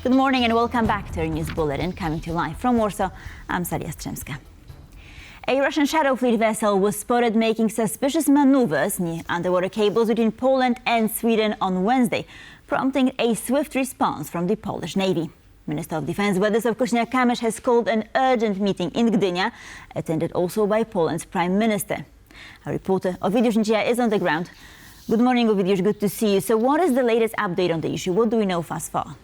Good morning and welcome back to our news bulletin, coming to you live from Warsaw. I'm Saria Strzemska. A Russian shadow fleet vessel was spotted making suspicious maneuvers near underwater cables between Poland and Sweden on Wednesday, prompting a swift response from the Polish Navy. Minister of Defense Władysław Kosiniak-Kamysz has called an urgent meeting in Gdynia, attended also by Poland's Prime Minister. Our reporter Ovidiusz Nicia is on the ground. Good morning, Ovidiusz, good to see you. So what is the latest update on the issue? What do we know thus far?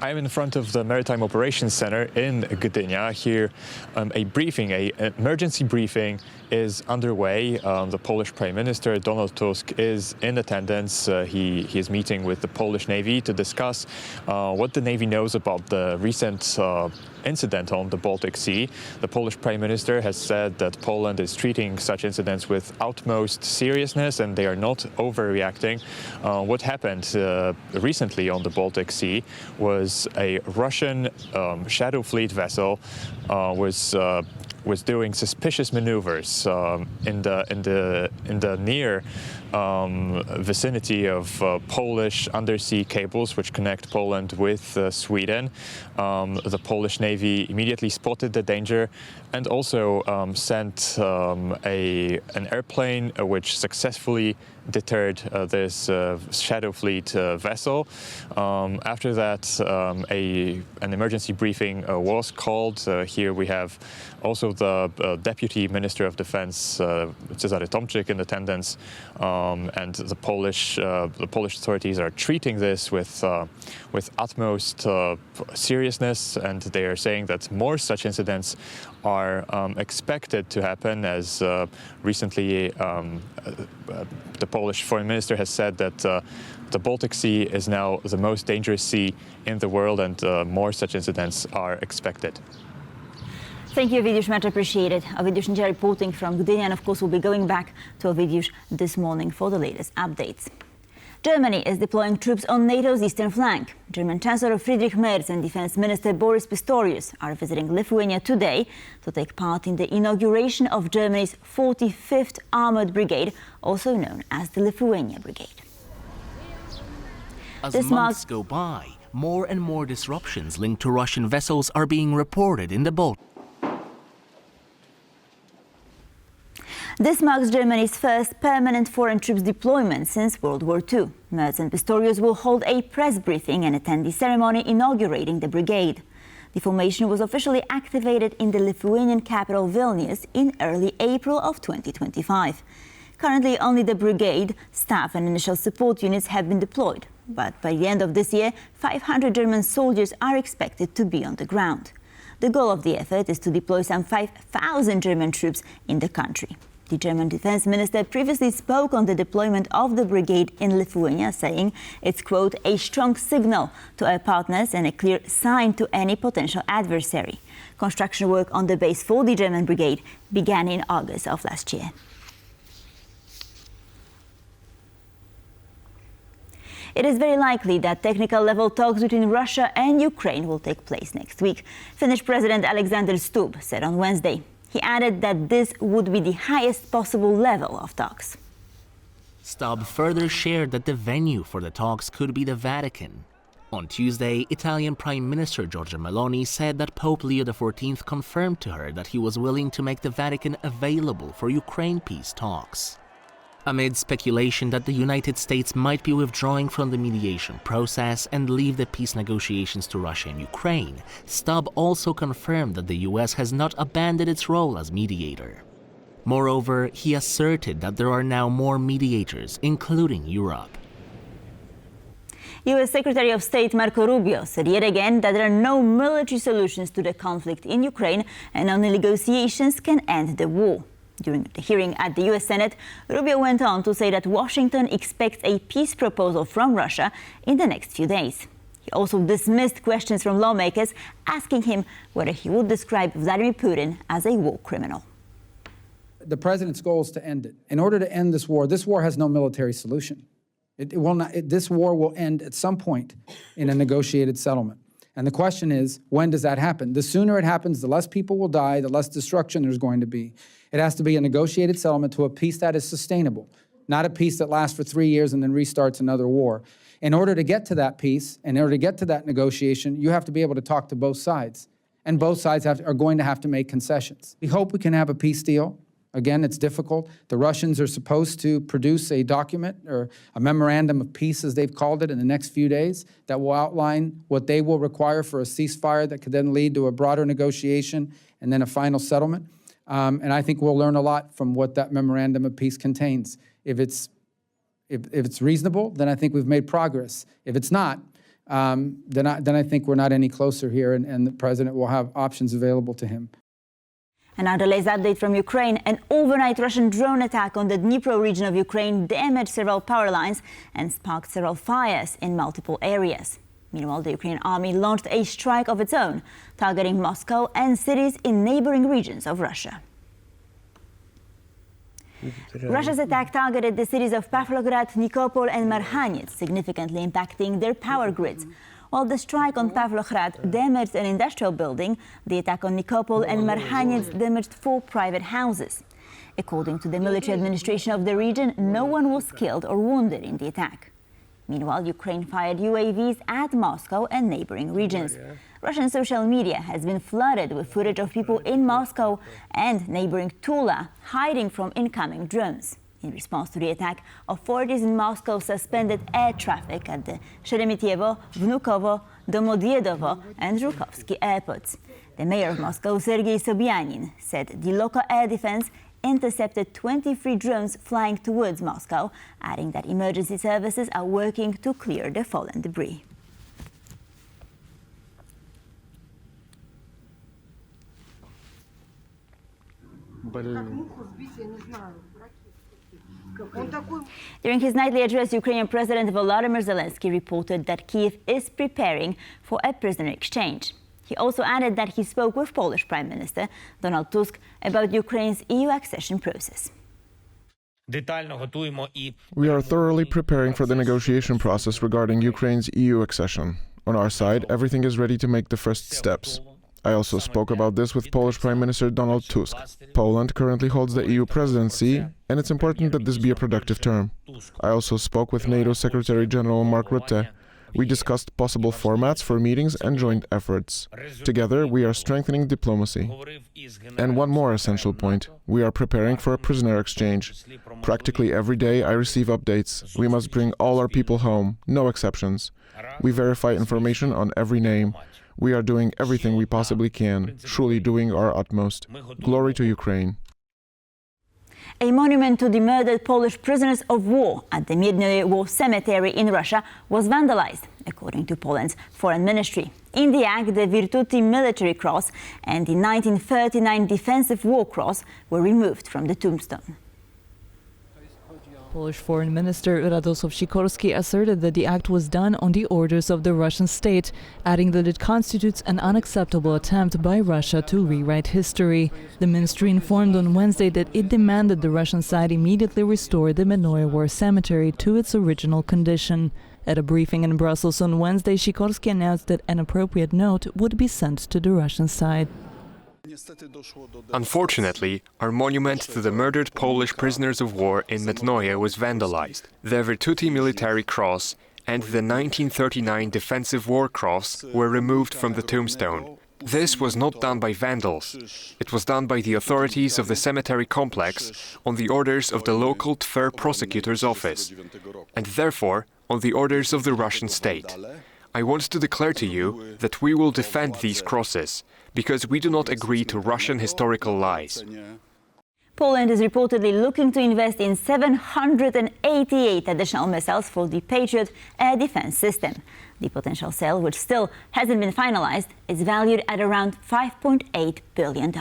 I'm in front of the Maritime Operations Center in Gdynia. Here, an emergency briefing is underway. The Polish Prime Minister, Donald Tusk, is in attendance. He is meeting with the Polish Navy to discuss what the Navy knows about the recent incident on the Baltic Sea. The Polish Prime Minister has said that Poland is treating such incidents with utmost seriousness and they are not overreacting. What happened recently on the Baltic Sea was a Russian shadow fleet vessel was doing suspicious maneuvers in the near vicinity of Polish undersea cables which connect Poland with Sweden. The Polish Navy immediately spotted the danger and also sent an airplane which successfully deterred this shadow fleet vessel. After that, an emergency briefing was called. Here we have also the Deputy Minister of Defense, Cezary Tomczyk, in attendance, and the Polish authorities are treating this with utmost seriousness, and they are saying that more such incidents are expected to happen, as recently the Polish Foreign Minister has said that the Baltic Sea is now the most dangerous sea in the world, and more such incidents are expected. Thank you, Ovidiusz, much appreciated. Ovidiusz Nicia reporting from Gdynia, and of course we'll be going back to Ovidiusz this morning for the latest updates. Germany is deploying troops on NATO's eastern flank. German Chancellor Friedrich Merz and Defense Minister Boris Pistorius are visiting Lithuania today to take part in the inauguration of Germany's 45th Armored Brigade, also known as the Lithuania Brigade. As months go by, more and more disruptions linked to Russian vessels are being reported in the Baltic. This marks Germany's first permanent foreign troops deployment since World War II. Merz and Pistorius will hold a press briefing and attend the ceremony inaugurating the brigade. The formation was officially activated in the Lithuanian capital Vilnius in early April of 2025. Currently, only the brigade, staff and initial support units have been deployed. But by the end of this year, 500 German soldiers are expected to be on the ground. The goal of the effort is to deploy some 5,000 German troops in the country. The German defense minister previously spoke on the deployment of the brigade in Lithuania, saying it's, quote, a strong signal to our partners and a clear sign to any potential adversary. Construction work on the base for the German brigade began in August of last year. It is very likely that technical-level talks between Russia and Ukraine will take place next week, Finnish President Alexander Stubb said on Wednesday. He added that this would be the highest possible level of talks. Stubb further shared that the venue for the talks could be the Vatican. On Tuesday, Italian Prime Minister Giorgia Meloni said that Pope Leo XIV confirmed to her that he was willing to make the Vatican available for Ukraine peace talks. Amid speculation that the United States might be withdrawing from the mediation process and leave the peace negotiations to Russia and Ukraine, Stubb also confirmed that the US has not abandoned its role as mediator. Moreover, he asserted that there are now more mediators, including Europe. US Secretary of State Marco Rubio said yet again that there are no military solutions to the conflict in Ukraine and only negotiations can end the war. During the hearing at the US Senate, Rubio went on to say that Washington expects a peace proposal from Russia in the next few days. He also dismissed questions from lawmakers asking him whether he would describe Vladimir Putin as a war criminal. The president's goal is to end it. In order to end this war has no military solution. This war will end at some point in a negotiated settlement. And the question is, when does that happen? The sooner it happens, the less people will die, the less destruction there's going to be. It has to be a negotiated settlement to a peace that is sustainable, not a peace that lasts for 3 years and then restarts another war. In order to get to that peace, in order to get to that negotiation, you have to be able to talk to both sides. And both sides are going to have to make concessions. We hope we can have a peace deal. Again, it's difficult. The Russians are supposed to produce a document or a memorandum of peace, as they've called it, in the next few days that will outline what they will require for a ceasefire that could then lead to a broader negotiation and then a final settlement. And I think we'll learn a lot from what that memorandum of peace contains. If it's reasonable, then I think we've made progress. If it's not, then I think we're not any closer here, and the president will have options available to him. And now the latest update from Ukraine. An overnight Russian drone attack on the Dnipro region of Ukraine damaged several power lines and sparked several fires in multiple areas. Meanwhile, the Ukrainian army launched a strike of its own, targeting Moscow and cities in neighboring regions of Russia. Russia's attack targeted the cities of Pavlograd, Nikopol and Marhanets, significantly impacting their power grids. While the strike on Pavlograd damaged an industrial building, the attack on Nikopol and Marhanets damaged 4 private houses. According to the military administration of the region, no one was killed or wounded in the attack. Meanwhile, Ukraine fired UAVs at Moscow and neighboring regions. Russian social media has been flooded with footage of people in Moscow and neighboring Tula hiding from incoming drones. In response to the attack, authorities in Moscow suspended air traffic at the Sheremetyevo, Vnukovo, Domodyedovo and Zhukovsky airports. The mayor of Moscow, Sergei Sobyanin, said the local air defense intercepted 23 drones flying towards Moscow, adding that emergency services are working to clear the fallen debris. During his nightly address, Ukrainian President Volodymyr Zelensky reported that Kyiv is preparing for a prisoner exchange. He also added that he spoke with Polish Prime Minister Donald Tusk about Ukraine's EU accession process. We are thoroughly preparing for the negotiation process regarding Ukraine's EU accession. On our side, everything is ready to make the first steps. I also spoke about this with Polish Prime Minister Donald Tusk. Poland currently holds the EU presidency, and it's important that this be a productive term. I also spoke with NATO Secretary General Mark Rutte. We discussed possible formats for meetings and joint efforts. Together, we are strengthening diplomacy. And one more essential point. We are preparing for a prisoner exchange. Practically every day I receive updates. We must bring all our people home, no exceptions. We verify information on every name. We are doing everything we possibly can, truly doing our utmost. Glory to Ukraine. A monument to the murdered Polish prisoners of war at the Miednoye War Cemetery in Russia was vandalized, according to Poland's foreign ministry. In the act, the Virtuti military cross and the 1939 Defensive War Cross were removed from the tombstone. Polish Foreign Minister Radosław Sikorski asserted that the act was done on the orders of the Russian state, adding that it constitutes an unacceptable attempt by Russia to rewrite history. The ministry informed on Wednesday that it demanded the Russian side immediately restore the Miednoye War Cemetery to its original condition. At a briefing in Brussels on Wednesday, Sikorski announced that an appropriate note would be sent to the Russian side. Unfortunately, our monument to the murdered Polish prisoners of war in Miednoye was vandalized. The Virtuti Militari Cross and the 1939 Defensive War Cross were removed from the tombstone. This was not done by vandals. It was done by the authorities of the cemetery complex on the orders of the local Tver prosecutor's office, and therefore on the orders of the Russian state. I want to declare to you that we will defend these crosses, because we do not agree to Russian historical lies. Poland is reportedly looking to invest in 788 additional missiles for the Patriot air defense system. The potential sale, which still hasn't been finalized, is valued at around $5.8 billion.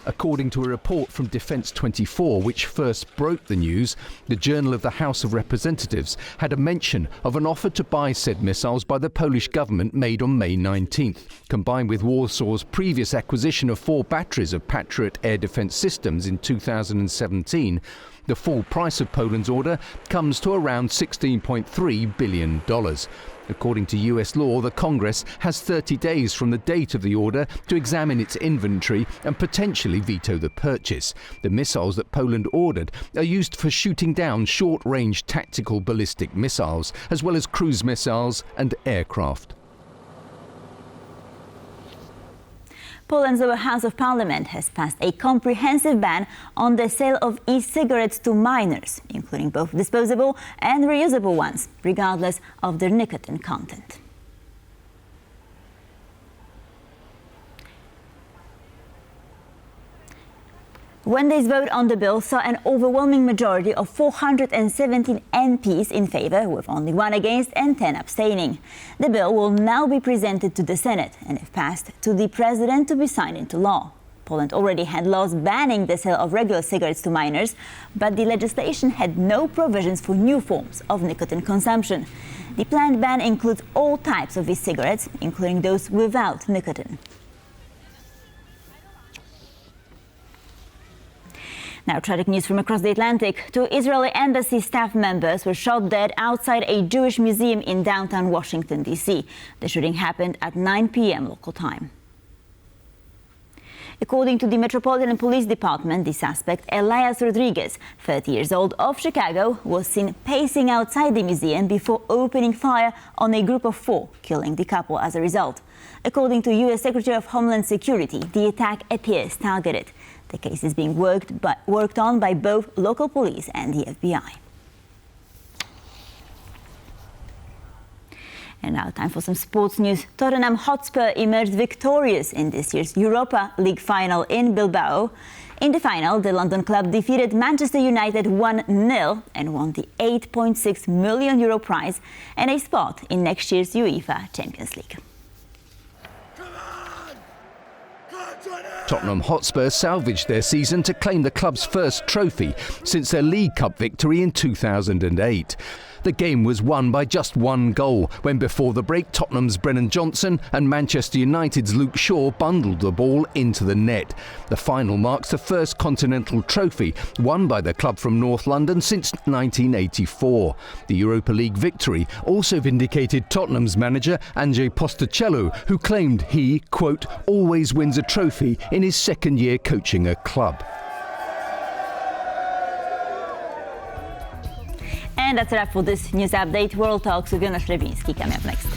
According to a report from Defence 24, which first broke the news, the Journal of the House of Representatives had a mention of an offer to buy said missiles by the Polish government made on May 19th. Combined with Warsaw's previous acquisition of 4 batteries of Patriot air defence systems in 2017, The full price of Poland's order comes to around $16.3 billion. According to US law, the Congress has 30 days from the date of the order to examine its inventory and potentially veto the purchase. The missiles that Poland ordered are used for shooting down short-range tactical ballistic missiles, as well as cruise missiles and aircraft. Poland's lower house of parliament has passed a comprehensive ban on the sale of e-cigarettes to minors, including both disposable and reusable ones, regardless of their nicotine content. Wednesday's vote on the bill saw an overwhelming majority of 417 MPs in favour, with only 1 against and 10 abstaining. The bill will now be presented to the Senate and, if passed, to the President to be signed into law. Poland already had laws banning the sale of regular cigarettes to minors, but the legislation had no provisions for new forms of nicotine consumption. The planned ban includes all types of e-cigarettes, including those without nicotine. Now, tragic news from across the Atlantic. 2 Israeli embassy staff members were shot dead outside a Jewish museum in downtown Washington, D.C. The shooting happened at 9 p.m. local time. According to the Metropolitan Police Department, the suspect, Elias Rodriguez, 30 years old, of Chicago, was seen pacing outside the museum before opening fire on a group of 4, killing the couple as a result. According to U.S. Secretary of Homeland Security, the attack appears targeted. The case is being worked on by both local police and the FBI. And now time for some sports news. Tottenham Hotspur emerged victorious in this year's Europa League final in Bilbao. In the final, the London club defeated Manchester United 1-0 and won the €8.6 million prize and a spot in next year's UEFA Champions League. Tottenham Hotspur salvaged their season to claim the club's first trophy since their League Cup victory in 2008. The game was won by just 1 goal when, before the break, Tottenham's Brennan Johnson and Manchester United's Luke Shaw bundled the ball into the net. The final marks the first continental trophy won by the club from North London since 1984. The Europa League victory also vindicated Tottenham's manager Andrzej Postecoglou, who claimed he, quote, always wins a trophy in his second year coaching a club. And that's a wrap for this news update. World Talks with Jonas Lewiński coming up next.